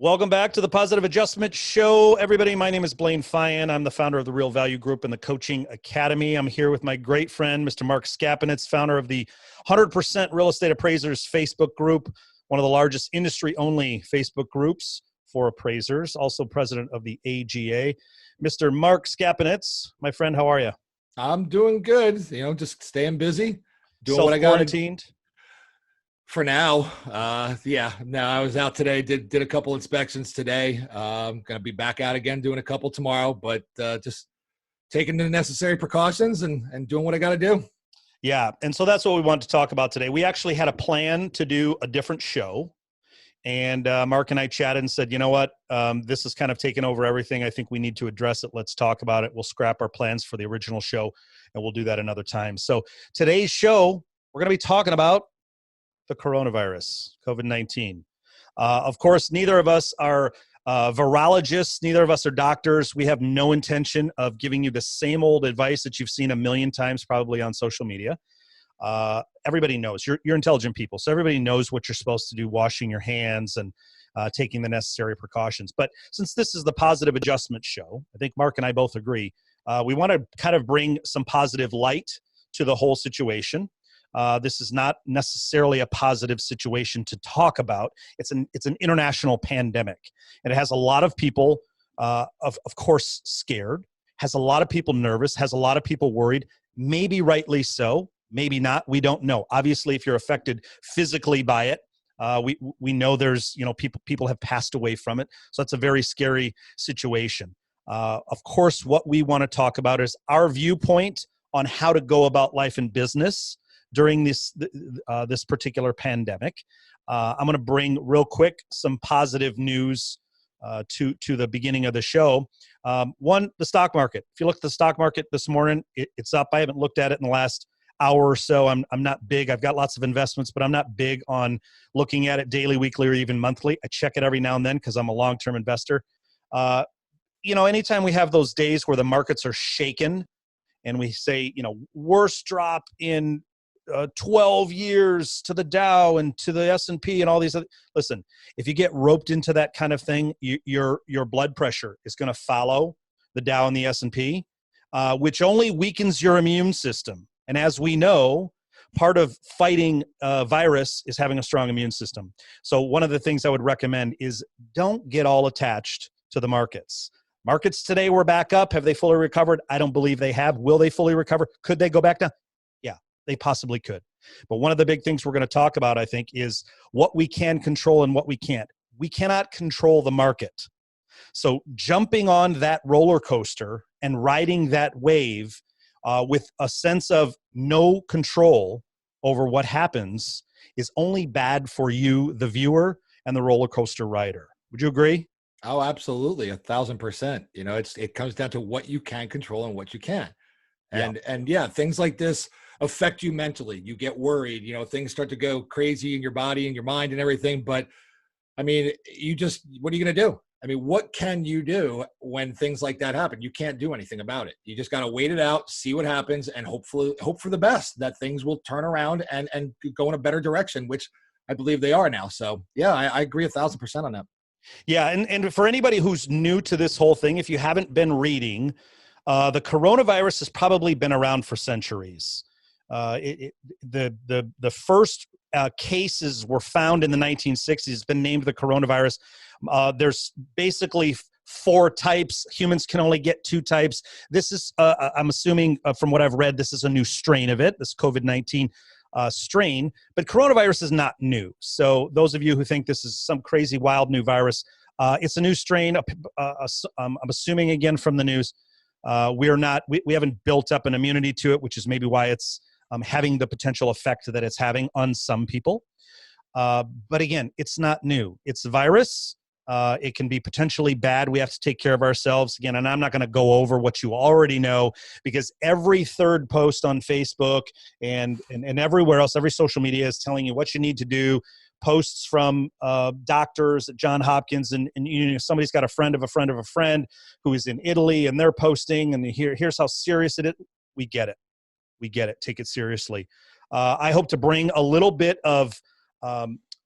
Welcome back to the Positive Adjustment Show, everybody. My name is Blaine Fyan. I'm the founder of the Real Value Group and the Coaching Academy. I'm here with my great friend, Mr. Mark Skapanitz, founder of the 100% Real Estate Appraisers Facebook group, one of the largest industry-only Facebook groups for appraisers, also president of the AGA. Mr. Mark Skapanitz, my friend, how are you? I'm doing good. Just staying busy, doing what I got. Self-quarantined? For now, No, I was out today, did a couple inspections today. I'm going to be back out again, doing a couple tomorrow, but just taking the necessary precautions and doing what I got to do. Yeah, and so that's what we wanted to talk about today. We actually had a plan to do a different show, and Mark and I chatted and said, you know what, this is kind of taking over everything. I think we need to address it. Let's talk about it. We'll scrap our plans for the original show, and we'll do that another time. So today's show, we're going to be talking about the coronavirus, COVID-19. Of course, neither of us are virologists. Neither of us are doctors. We have no intention of giving you the same old advice that you've seen a million times probably on social media. Everybody knows. You're intelligent people, so everybody knows what you're supposed to do, washing your hands and taking the necessary precautions. But since this is the Positive Adjustment Show, I think Mark and I both agree, we want to kind of bring some positive light to the whole situation. This is not necessarily a positive situation to talk about. It's an international pandemic, and it has a lot of people, of course, scared, has a lot of people nervous, has a lot of people worried, maybe rightly so, maybe not. We don't know. Obviously, if you're affected physically by it, we know there's, people have passed away from it. So that's a very scary situation. Of course, what we want to talk about is our viewpoint on how to go about life and business during this particular pandemic. I'm going to bring real quick some positive news to the beginning of the show. One, the stock market. If you look at the stock market this morning, it's up. I haven't looked at it in the last hour or so. I'm not big. I've got lots of investments, but I'm not big on looking at it daily, weekly, or even monthly. I check it every now and then because I'm a long-term investor. Anytime we have those days where the markets are shaken and we say, worst drop in 12 years to the Dow and to the S&P and all these other, listen, if you get roped into that kind of thing, your blood pressure is going to follow the Dow and the S&P, which only weakens your immune system. And as we know, part of fighting a virus is having a strong immune system. So one of the things I would recommend is don't get all attached to the markets. Markets today were back up. Have they fully recovered? I don't believe they have. Will they fully recover? Could they go back down? They possibly could. But one of the big things we're going to talk about, I think, is what we can control and what we can't. We cannot control the market. So jumping on that roller coaster and riding that wave with a sense of no control over what happens is only bad for you, the viewer, and the roller coaster rider. Would you agree? Oh, absolutely. 1,000%. It comes down to what you can control and what you can't. And yeah, things like this affect you mentally. You get worried, things start to go crazy in your body and your mind and everything. But I mean, what are you going to do? I mean, what can you do when things like that happen? You can't do anything about it. You just got to wait it out, see what happens, and hope for the best, that things will turn around and go in a better direction, which I believe they are now. So yeah, I agree 1,000% on that. Yeah. And for anybody who's new to this whole thing, if you haven't been reading, the coronavirus has probably been around for centuries. The first cases were found in the 1960s. It's been named the coronavirus. There's basically 4 types. Humans can only get 2 types. This is, I'm assuming from what I've read, this is a new strain of it, this COVID-19 strain. But coronavirus is not new. So those of you who think this is some crazy, wild new virus, it's a new strain. I'm assuming, again, from the news, we haven't built up an immunity to it, which is maybe why it's having the potential effect that it's having on some people. But again, it's not new. It's a virus. It can be potentially bad. We have to take care of ourselves. Again, and I'm not going to go over what you already know, because every third post on Facebook and everywhere else, every social media is telling you what you need to do. Posts from doctors at Johns Hopkins, and somebody's got a friend of a friend of a friend who is in Italy, and they're posting, and here's how serious it is. We get it. We get it. Take it seriously. I hope to bring a little bit of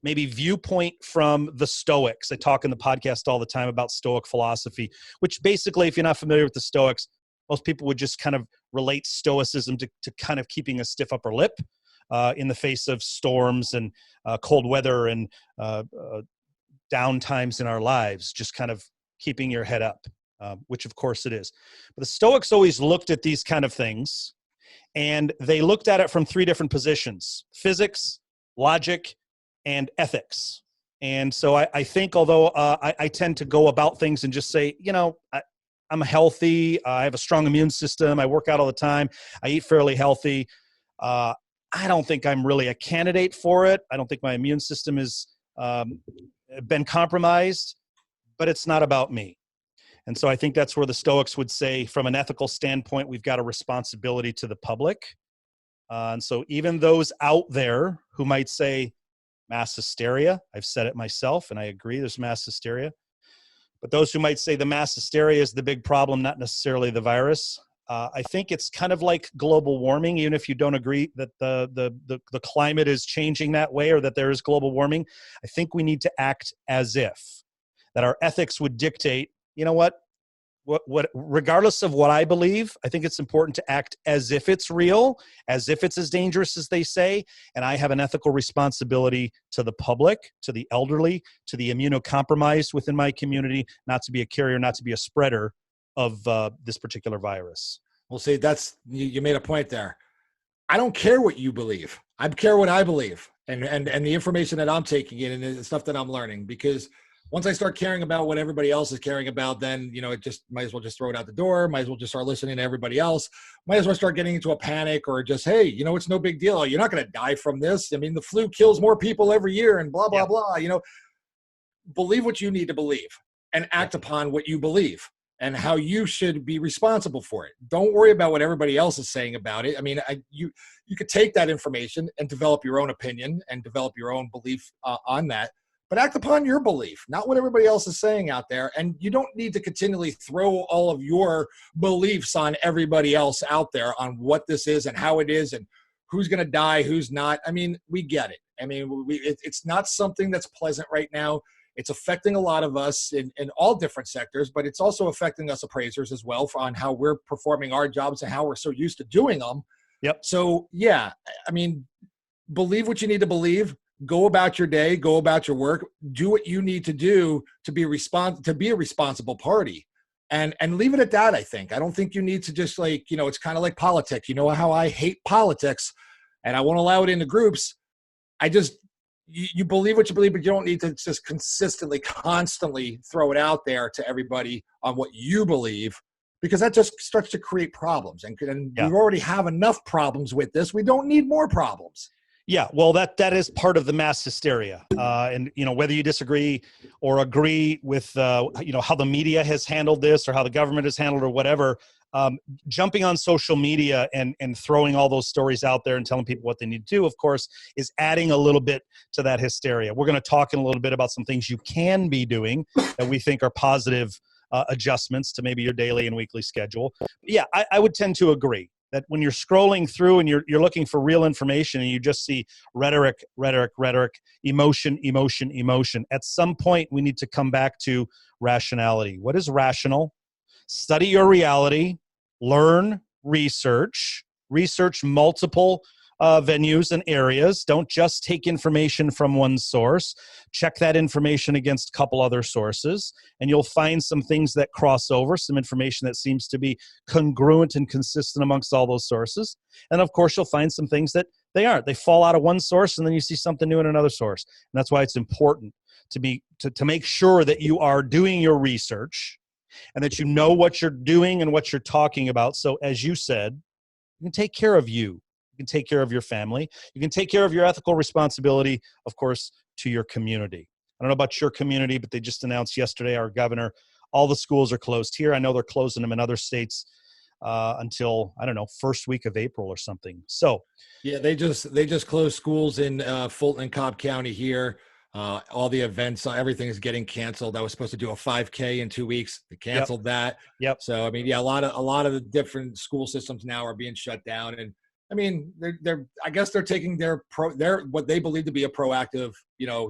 maybe viewpoint from the Stoics. I talk in the podcast all the time about Stoic philosophy, which basically, if you're not familiar with the Stoics, most people would just kind of relate Stoicism to kind of keeping a stiff upper lip in the face of storms and cold weather and down times in our lives, just kind of keeping your head up, which of course it is. But the Stoics always looked at these kind of things, and they looked at it from three different positions: physics, logic, and ethics. And so I think, although I tend to go about things and just say, I'm healthy, I have a strong immune system, I work out all the time, I eat fairly healthy, I don't think I'm really a candidate for it. I don't think my immune system has been compromised, but it's not about me. And so I think that's where the Stoics would say, from an ethical standpoint, we've got a responsibility to the public. And so even those out there who might say mass hysteria, I've said it myself, and I agree there's mass hysteria. But those who might say the mass hysteria is the big problem, not necessarily the virus, I think it's kind of like global warming. Even if you don't agree that the climate is changing that way, or that there is global warming, I think we need to act as if that our ethics would dictate, what regardless of what I believe, I think it's important to act as if it's real, as if it's as dangerous as they say. And I have an ethical responsibility to the public, to the elderly, to the immunocompromised within my community, not to be a carrier, not to be a spreader of this particular virus. Well, see, you made a point there. I don't care what you believe. I care what I believe, and the information that I'm taking in, and the stuff that I'm learning. Because once I start caring about what everybody else is caring about, then, it just might as well just throw it out the door. Might as well just start listening to everybody else. Might as well start getting into a panic, or just, hey, it's no big deal. You're not going to die from this. I mean, the flu kills more people every year, and blah, blah, blah. Believe what you need to believe, and act upon what you believe, and how you should be responsible for it. Don't worry about what everybody else is saying about it. I mean, you could take that information and develop your own opinion and develop your own belief on that, but act upon your belief, not what everybody else is saying out there. And you don't need to continually throw all of your beliefs on everybody else out there on what this is and how it is and who's going to die, who's not. I mean, we get it. I mean, it's not something that's pleasant right now. It's affecting a lot of us in all different sectors, but it's also affecting us appraisers as well on how we're performing our jobs and how we're so used to doing them. Yep. So, yeah, I mean, believe what you need to believe. Go about your day. Go about your work. Do what you need to do to be a responsible party, and leave it at that. I think. I don't think you need to just it's kind of like politics. You know how I hate politics, and I won't allow it into groups. You believe what you believe, but you don't need to just constantly throw it out there to everybody on what you believe, because that just starts to create problems. And we already have enough problems with this. We don't need more problems. Yeah, well, that is part of the mass hysteria. And, whether you disagree or agree with, how the media has handled this, or how the government has handled it, or whatever, jumping on social media and throwing all those stories out there and telling people what they need to do, of course, is adding a little bit to that hysteria. We're going to talk in a little bit about some things you can be doing that we think are positive adjustments to maybe your daily and weekly schedule. But yeah, I would tend to agree that when you're scrolling through and you're looking for real information and you just see rhetoric, emotion, at some point we need to come back to rationality. What is rational? Study your reality, learn, research multiple venues and areas. Don't just take information from one source. Check that information against a couple other sources, and you'll find some things that cross over, some information that seems to be congruent and consistent amongst all those sources. And of course, you'll find some things that they aren't. They fall out of one source, and then you see something new in another source. And that's why it's important to make sure that you are doing your research and that you know what you're doing and what you're talking about. So as you said, you can take care of you. You can take care of your family. You can take care of your ethical responsibility, of course, to your community. I don't know about your community, but they just announced yesterday, our governor, all the schools are closed here. I know they're closing them in other states until, I don't know, first week of April or something. So yeah, they just closed schools in Fulton and Cobb County here. All the events, everything is getting canceled. I was supposed to do a 5K in 2 weeks. They canceled that. Yep. So, I mean, yeah, a lot of the different school systems now are being shut down. And I mean, I guess they're taking their what they believe to be a proactive,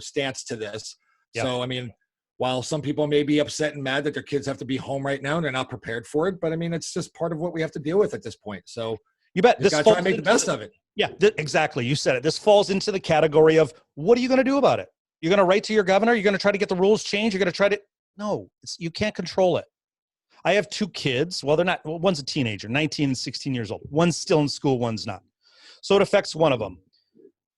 stance to this. Yeah. So, I mean, while some people may be upset and mad that their kids have to be home right now and they're not prepared for it, but I mean, it's just part of what we have to deal with at this point. So you bet. just got to try and make the best of it. Yeah, exactly. You said it. This falls into the category of, what are you going to do about it? You're going to write to your governor? You're going to try to get the rules changed? You're going to try to, no, you can't control it. I have two kids. Well, they're not, one's a teenager, 19 and 16 years old. One's still in school, one's not. So it affects one of them.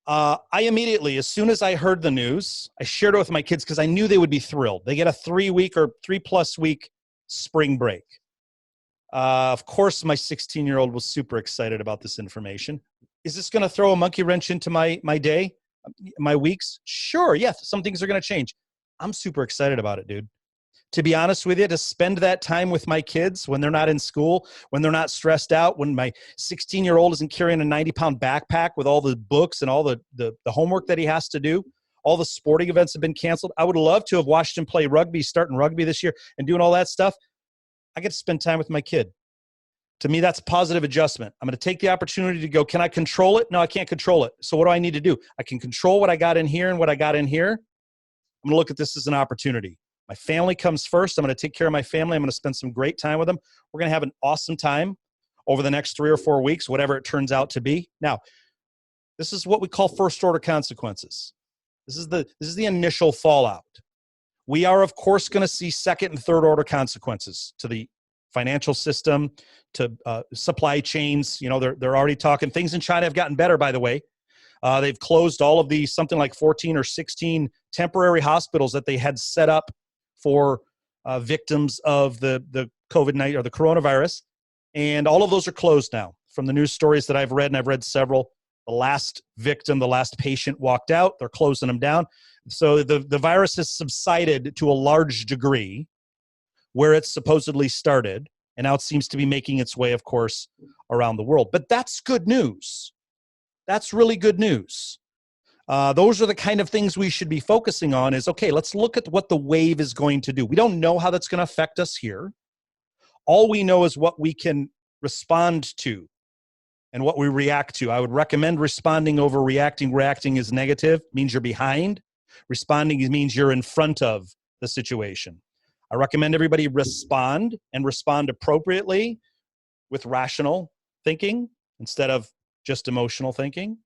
I immediately, as soon as I heard the news, I shared it with my kids because I knew they would be thrilled. They get a 3-week or 3+ week spring break. Of course, my 16-year-old was super excited about this information. Is this going to throw a monkey wrench into my day, my weeks? Sure. Yeah. Some things are going to change. I'm super excited about it, dude. To be honest with you, to spend that time with my kids when they're not in school, when they're not stressed out, when my 16-year-old isn't carrying a 90-pound backpack with all the books and all the homework that he has to do, all the sporting events have been canceled. I would love to have watched him play rugby, starting rugby this year and doing all that stuff. I get to spend time with my kid. To me, that's a positive adjustment. I'm going to take the opportunity to go, can I control it? No, I can't control it. So what do I need to do? I can control what I got in here and what I got in here. I'm going to look at this as an opportunity. My family comes first. I'm going to take care of my family. I'm going to spend some great time with them. We're going to have an awesome time over the next 3 or 4 weeks, whatever it turns out to be. Now, this is what we call first order consequences. This is the initial fallout. We are, of course, going to see second and third order consequences to the financial system, to supply chains. They're already talking. Things in China have gotten better, by the way. They've closed all of these, something like 14 or 16 temporary hospitals that they had set up for victims of the COVID-19 or the coronavirus. And all of those are closed now. From the news stories that I've read, and I've read several, the last victim, the last patient walked out. They're closing them down. So the virus has subsided to a large degree where it supposedly started. And now it seems to be making its way, of course, around the world. But that's good news. That's really good news. Those are the kind of things we should be focusing on is, okay, let's look at what the wave is going to do. We don't know how that's going to affect us here. All we know is what we can respond to and what we react to. I would recommend responding over reacting. Reacting is negative, means you're behind. Responding means you're in front of the situation. I recommend everybody respond and respond appropriately with rational thinking instead of just emotional thinking.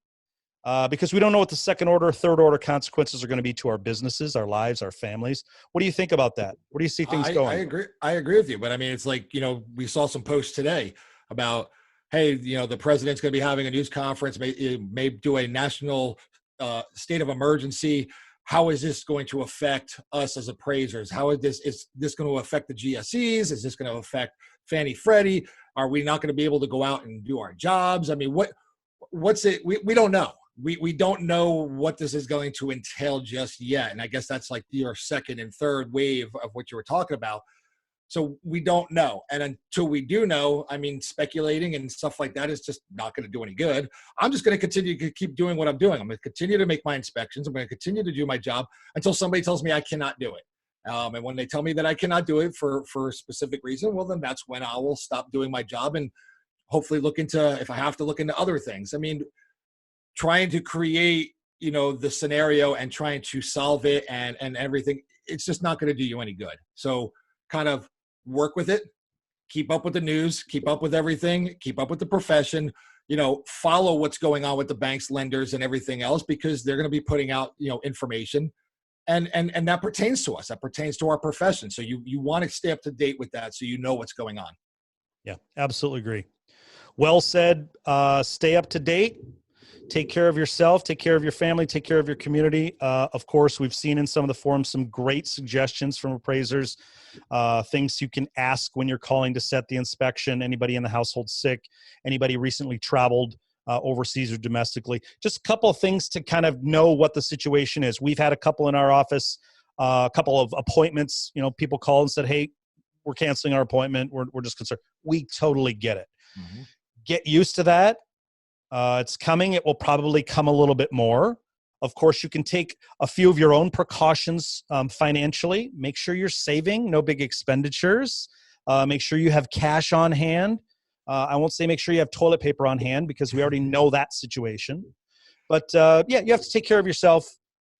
Because we don't know what the second order, third order consequences are going to be to our businesses, our lives, our families. What do you think about that? Where do you see things going? I agree with you, but I mean, it's like, we saw some posts today about, hey, the president's going to be having a news conference, may do a national state of emergency. How is this going to affect us as appraisers? Is this going to affect the GSEs? Is this going to affect Fannie Freddie? Are we not going to be able to go out and do our jobs? I mean, what's it? We don't know. We don't know what this is going to entail just yet. And I guess that's like your second and third wave of what you were talking about. So we don't know. And until we do know, I mean, speculating and stuff like that is just not going to do any good. I'm just going to continue to keep doing what I'm doing. I'm going to continue to make my inspections. I'm going to continue to do my job until somebody tells me I cannot do it. And when they tell me that I cannot do it for a specific reason, well, then that's when I will stop doing my job and hopefully look into, if I have to look into other things. I mean, trying to create, the scenario and trying to solve it and everything, it's just not going to do you any good. So kind of work with it, keep up with the news, keep up with everything, keep up with the profession, follow what's going on with the banks, lenders, and everything else, because they're going to be putting out, information and that pertains to us, that pertains to our profession. So you want to stay up to date with that so you know what's going on. Yeah, absolutely agree. Well said. Stay up to date. Take care of yourself, take care of your family, take care of your community. Of course, we've seen in some of the forums some great suggestions from appraisers, things you can ask when you're calling to set the inspection, anybody in the household sick, anybody recently traveled overseas or domestically. Just a couple of things to kind of know what the situation is. We've had a couple in our office, a couple of appointments, people called and said, hey, we're canceling our appointment. We're just concerned. We totally get it. Mm-hmm. Get used to that. It's coming. It will probably come a little bit more. Of course, you can take a few of your own precautions financially. Make sure you're saving, no big expenditures. Make sure you have cash on hand. I won't say make sure you have toilet paper on hand because we already know that situation. But yeah, you have to take care of yourself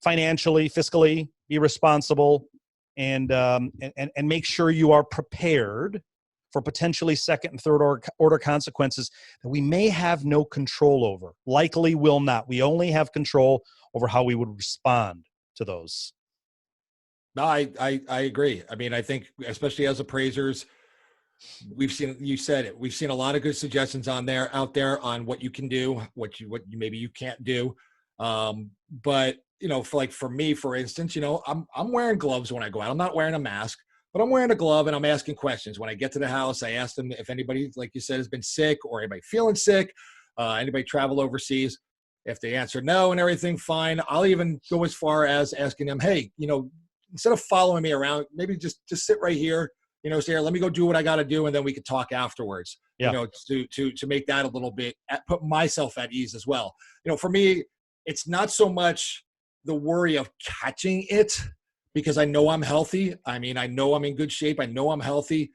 financially, fiscally, be responsible, and make sure you are prepared for potentially second and third order consequences that we may have no control over. Likely will not. We only have control over how we would respond to those. No, I agree. I mean, I think especially as appraisers, we've seen, you said it, we've seen a lot of good suggestions out there on what you can do, what you maybe you can't do. But for me, for instance, I'm wearing gloves when I go out. I'm not wearing a mask, but I'm wearing a glove and I'm asking questions. When I get to the house, I ask them if anybody, like you said, has been sick or anybody feeling sick, anybody travel overseas. If they answer no and everything, fine. I'll even go as far as asking them, hey, instead of following me around, maybe just sit right here, say, let me go do what I got to do. And then we could talk afterwards, to make that a little bit, put myself at ease as well. For me, it's not so much the worry of catching it because I know I'm healthy. I mean, I know I'm in good shape. I know I'm healthy.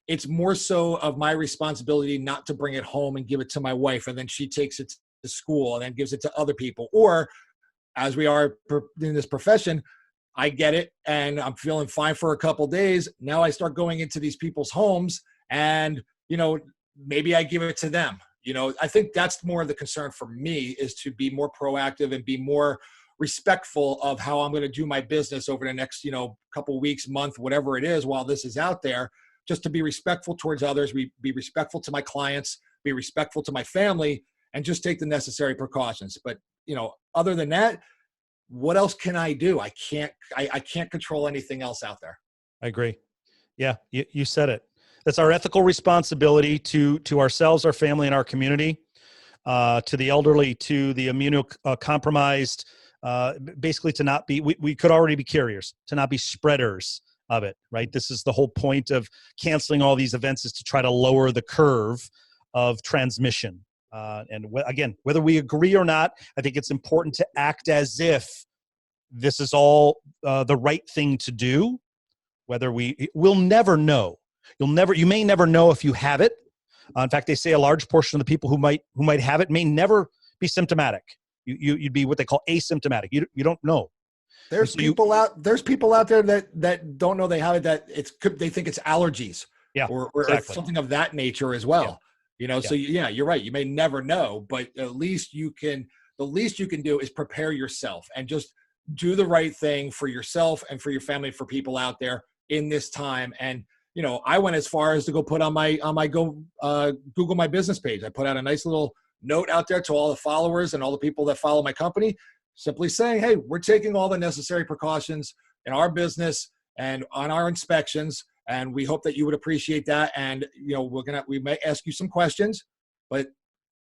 It's more so of my responsibility not to bring it home and give it to my wife. And then she takes it to school and then gives it to other people. Or as we are in this profession, I get it and I'm feeling fine for a couple of days. Now I start going into these people's homes and, maybe I give it to them. I think that's more of the concern for me, is to be more proactive and be more respectful of how I'm going to do my business over the next, couple weeks, month, whatever it is, while this is out there, just to be respectful towards others, be respectful to my clients, be respectful to my family, and just take the necessary precautions. But, other than that, what else can I do? I can't control anything else out there. I agree. Yeah, you said it. That's our ethical responsibility to ourselves, our family, and our community, to the elderly, to the immunocompromised, basically to not be, we could already be carriers, to not be spreaders of it, right? This is the whole point of canceling all these events, is to try to lower the curve of transmission. Again, whether we agree or not, I think it's important to act as if this is all the right thing to do. We'll never know. You may never know if you have it. In fact, they say a large portion of the people who might have it may never be symptomatic. You'd be what they call asymptomatic. You don't know. There's people out there that don't know they have it, that they think it's allergies, or exactly, something of that nature as well. Yeah. So yeah, you're right. You may never know, but the least you can do is prepare yourself and just do the right thing for yourself and for your family, for people out there in this time. And, I went as far as to go put on my Google My Business page. I put out a nice little note out there to all the followers and all the people that follow my company, simply saying, hey, we're taking all the necessary precautions in our business and on our inspections. And we hope that you would appreciate that. And, we may ask you some questions, but,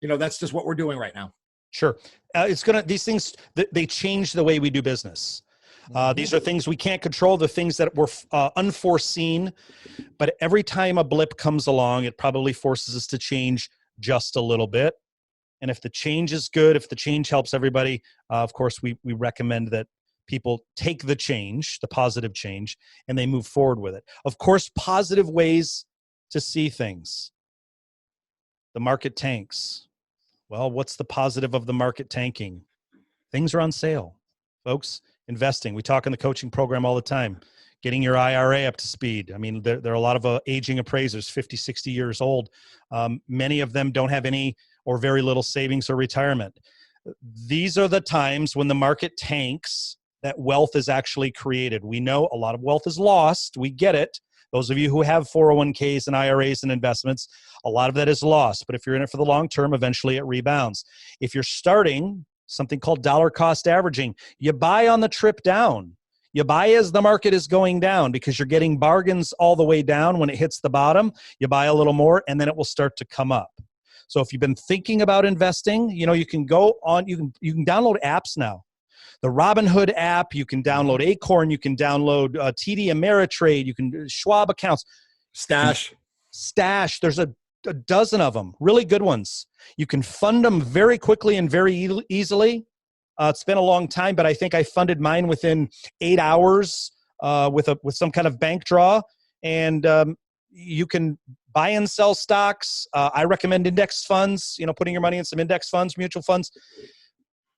that's just what we're doing right now. Sure. These things, they change the way we do business. These are things we can't control, the things that were unforeseen. But every time a blip comes along, it probably forces us to change just a little bit. And if the change is good, if the change helps everybody, of course, we recommend that people take the change, the positive change, and they move forward with it. Of course, positive ways to see things. The market tanks. Well, what's the positive of the market tanking? Things are on sale, folks. Investing. We talk in the coaching program all the time, getting your IRA up to speed. I mean, there are a lot of aging appraisers, 50, 60 years old. Many of them don't have any or very little savings or retirement. These are the times when the market tanks that wealth is actually created. We know a lot of wealth is lost. We get it. Those of you who have 401ks and IRAs and investments, a lot of that is lost. But if you're in it for the long term, eventually it rebounds. If you're starting something called dollar cost averaging, you buy on the trip down. You buy as the market is going down because you're getting bargains all the way down. When it hits the bottom, you buy a little more and then it will start to come up. So if you've been thinking about investing, you can go on, you can download apps now. The Robinhood app, you can download Acorn, you can download TD Ameritrade, you can Schwab accounts. Stash. There's a dozen of them, really good ones. You can fund them very quickly and very easily. It's been a long time, but I think I funded mine within 8 hours with some kind of bank draw. And you can buy and sell stocks. I recommend index funds, putting your money in some index funds, mutual funds.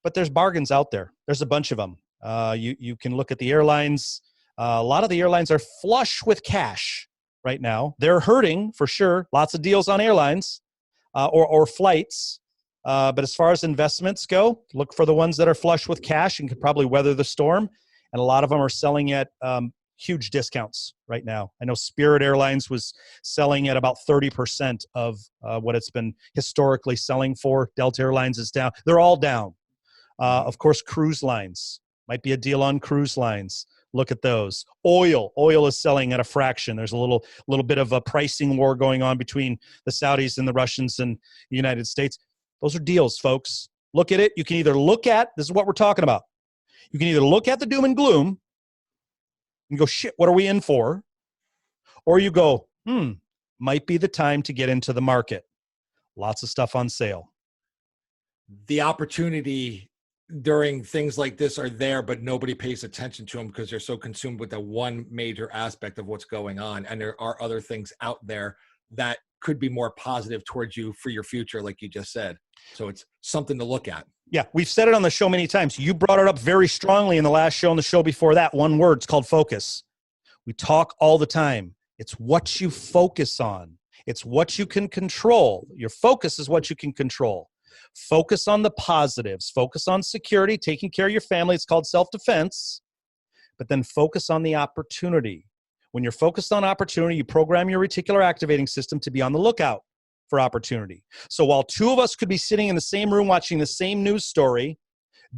But there's bargains out there. There's a bunch of them. You can look at the airlines. A lot of the airlines are flush with cash right now. They're hurting for sure. Lots of deals on airlines or flights. But as far as investments go, look for the ones that are flush with cash and could probably weather the storm. And a lot of them are selling at huge discounts right now. I know Spirit Airlines was selling at about 30% of what it's been historically selling for. Delta Airlines is down. They're all down. Of course, cruise lines. Might be a deal on cruise lines. Look at those. Oil is selling at a fraction. There's a little bit of a pricing war going on between the Saudis and the Russians and the United States. Those are deals, folks. Look at it. You can either look at, this is what we're talking about. You can either look at the doom and gloom and go, shit, what are we in for? Or you go, might be the time to get into the market. Lots of stuff on sale. The opportunity during things like this are there, but nobody pays attention to them because they're so consumed with the one major aspect of what's going on. And there are other things out there that could be more positive towards you for your future, like you just said. So it's something to look at. Yeah, we've said it on the show many times. You brought it up very strongly in the last show and the show before that. One word, it's called focus. We talk all the time. It's what you focus on. It's what you can control. Your focus is what you can control. Focus on the positives. Focus on security, taking care of your family. It's called self-defense. But then focus on the opportunity. When you're focused on opportunity, you program your reticular activating system to be on the lookout for opportunity. So while two of us could be sitting in the same room watching the same news story,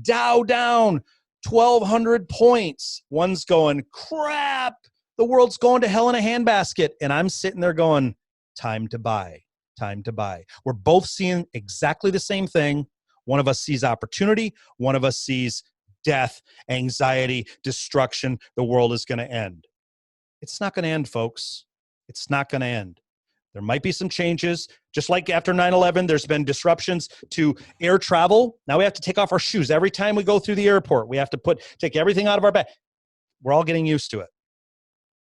Dow down 1,200 points. One's going, crap, the world's going to hell in a handbasket. And I'm sitting there going, time to buy. Time to buy. We're both seeing exactly the same thing. One of us sees opportunity. One of us sees death, anxiety, destruction. The world is going to end. It's not going to end, folks. It's not going to end. There might be some changes. Just like after 9/11, there's been disruptions to air travel. Now we have to take off our shoes. Every time we go through the airport, we have to take everything out of our bag. We're all getting used to it.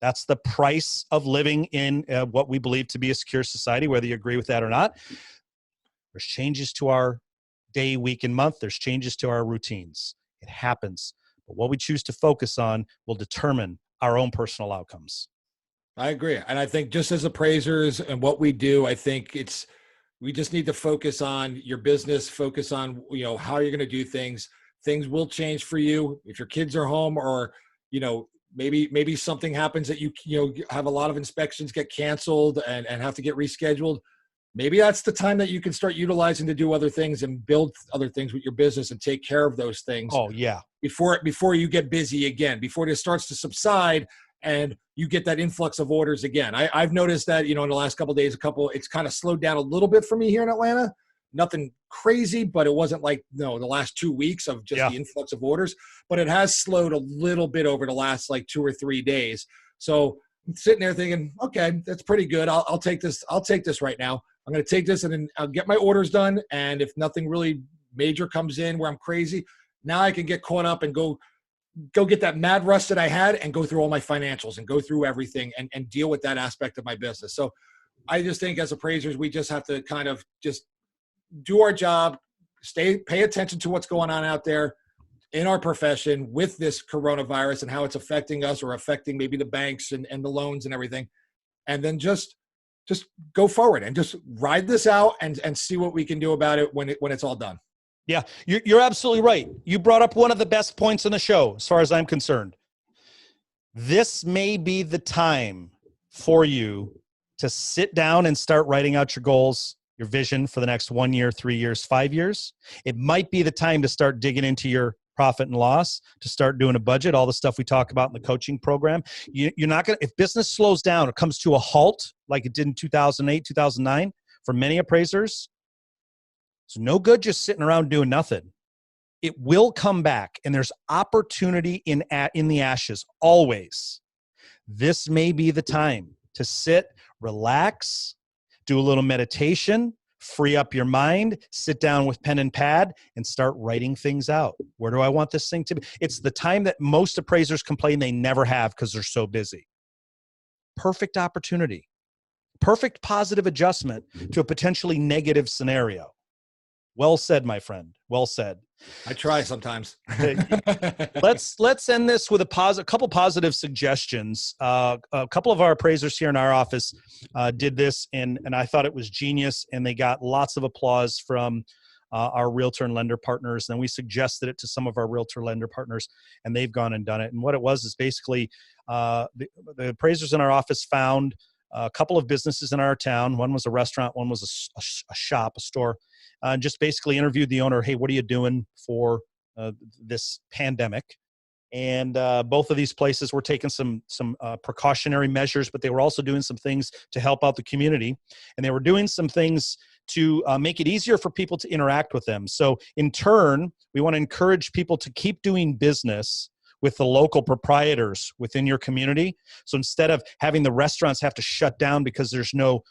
That's the price of living in what we believe to be a secure society, whether you agree with that or not. There's changes to our day, week, and month. There's changes to our routines. It happens. But what we choose to focus on will determine our own personal outcomes. I agree. And I think just as appraisers and what we do, I think we just need to focus on your business, focus on, how you're going to do things. Things will change for you. If your kids are home or, maybe something happens that you have a lot of inspections get canceled and have to get rescheduled. Maybe that's the time that you can start utilizing to do other things and build other things with your business and take care of those things. Oh yeah. Before you get busy again, before it starts to subside and you get that influx of orders again. I've noticed that, in the last couple of days, it's kind of slowed down a little bit for me here in Atlanta. Nothing crazy, but it wasn't like, the last 2 weeks of just the influx of orders, but it has slowed a little bit over the last like 2 or 3 days. So I'm sitting there thinking, okay, that's pretty good. I'll take this. I'll take this right now. I'm going to take this and then I'll get my orders done. And if nothing really major comes in where I'm crazy, now I can get caught up and go get that mad rush that I had and go through all my financials and go through everything and deal with that aspect of my business. So I just think as appraisers, we just have to kind of just do our job, pay attention to what's going on out there in our profession with this coronavirus and how it's affecting us or affecting maybe the banks and the loans and everything. And then just go forward and just ride this out and see what we can do about it when it's all done. Yeah, you're absolutely right. You brought up one of the best points in the show, as far as I'm concerned. This may be the time for you to sit down and start writing out your goals, your vision for the next 1 year, 3 years, 5 years. It might be the time to start digging into your profit and loss, to start doing a budget, all the stuff we talk about in the coaching program. You're not going to, if business slows down, it comes to a halt like it did in 2008, 2009, for many appraisers. It's no good just sitting around doing nothing. It will come back, and there's opportunity in the ashes always. This may be the time to sit, relax, do a little meditation, free up your mind, sit down with pen and pad, and start writing things out. Where do I want this thing to be? It's the time that most appraisers complain they never have because they're so busy. Perfect opportunity. perfect positive adjustment to a potentially negative scenario. Well said, my friend. Well said. I try sometimes. Let's end this with a couple positive suggestions. A couple of our appraisers here in our office did this, and I thought it was genius, and they got lots of applause from our realtor and lender partners. And we suggested it to some of our realtor lender partners, and they've gone and done it. And what it was is basically the appraisers in our office found a couple of businesses in our town. One was a restaurant, one was a shop, a store. Just basically interviewed the owner. Hey, what are you doing for this pandemic? And both of these places were taking some precautionary measures, but they were also doing some things to help out the community. And they were doing some things to make it easier for people to interact with them. So in turn, we want to encourage people to keep doing business with the local proprietors within your community. So instead of having the restaurants have to shut down because there's no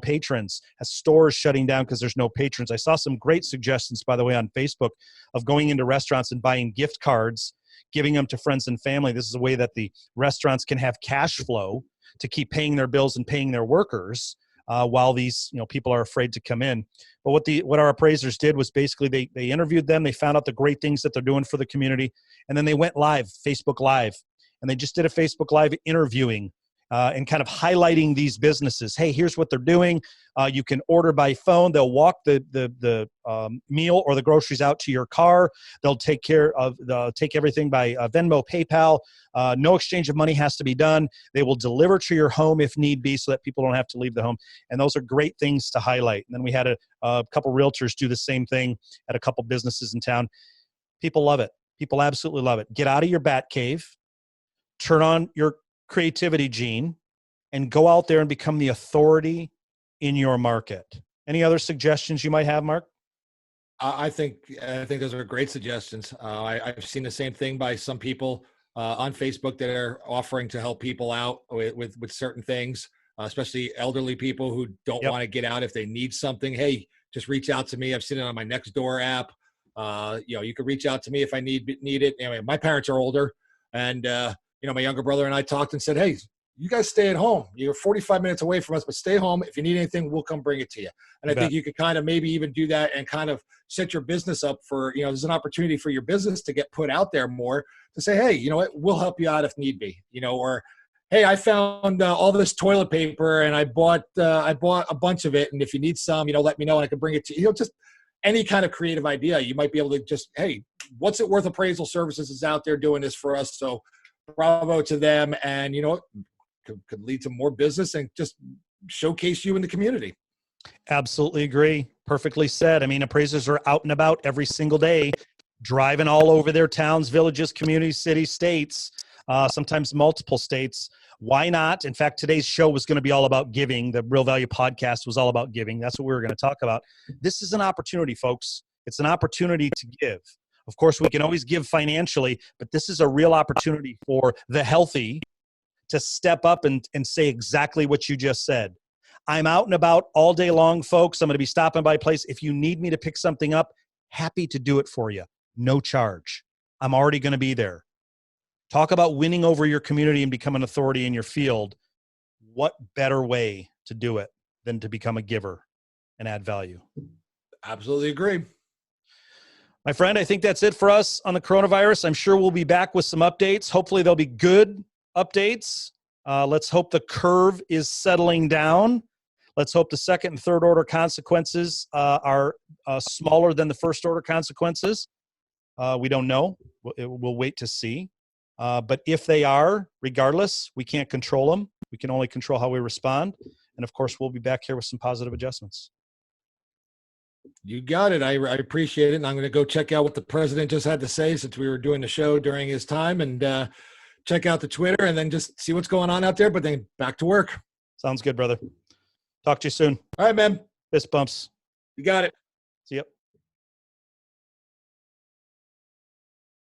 patrons, as stores shutting down because there's no patrons. I saw some great suggestions, by the way, on Facebook of going into restaurants and buying gift cards, giving them to friends and family. This is a way that the restaurants can have cash flow to keep paying their bills and paying their workers while these people are afraid to come in. But what our appraisers did was basically they interviewed them. They found out the great things that they're doing for the community, and then they went live, Facebook Live, and they just did a Facebook Live interviewing and kind of highlighting these businesses. Hey, here's what they're doing. You can order by phone. They'll walk the meal or the groceries out to your car. They'll take everything by Venmo, PayPal. No exchange of money has to be done. They will deliver to your home if need be, so that people don't have to leave the home. And those are great things to highlight. And then we had a couple realtors do the same thing at a couple businesses in town. People love it. People absolutely love it. Get out of your bat cave, turn on your creativity gene, and go out there and become the authority in your market. Any other suggestions you might have, Mark? I think those are great suggestions. I've seen the same thing by some people on Facebook that are offering to help people out with certain things, especially elderly people who don't want to get out if they need something. Hey, just reach out to me. I've seen it on my Nextdoor app. You can reach out to me if I need it. Anyway, my parents are older, and my younger brother and I talked and said, hey, you guys stay at home. You're 45 minutes away from us, but stay home. If you need anything, we'll come bring it to you. And I think you could kind of maybe even do that and kind of set your business up for, there's an opportunity for your business to get put out there more, to say, hey, you know what, we'll help you out if need be, or, hey, I found all this toilet paper and I bought a bunch of it. And if you need some, let me know and I can bring it to you. Just any kind of creative idea. You might be able to just, hey, what's it worth appraisal services is out there doing this for us. So bravo to them. And could lead to more business and just showcase you in the community. Absolutely agree. Perfectly said. I mean, appraisers are out and about every single day, driving all over their towns, villages, communities, cities, states, sometimes multiple states. Why not? In fact, today's show was going to be all about giving. The Real Value podcast was all about giving. That's what we were going to talk about. This is an opportunity, folks. It's an opportunity to give. Of course, we can always give financially, but this is a real opportunity for the healthy to step up and say exactly what you just said. I'm out and about all day long, folks. I'm going to be stopping by a place. If you need me to pick something up, happy to do it for you. No charge. I'm already going to be there. Talk about winning over your community and become an authority in your field. What better way to do it than to become a giver and add value? Absolutely agree. My friend, I think that's it for us on the coronavirus. I'm sure we'll be back with some updates. Hopefully they'll be good updates. Let's hope the curve is settling down. Let's hope the second and third order consequences are smaller than the first order consequences. We don't know. We'll wait to see. But if they are, regardless, we can't control them. We can only control how we respond. And of course, we'll be back here with some positive adjustments. You got it. I appreciate it. And I'm going to go check out what the president just had to say, since we were doing the show during his time, and check out the Twitter and then just see what's going on out there, but then back to work. Sounds good, brother. Talk to you soon. All right, man. Fist bumps. You got it.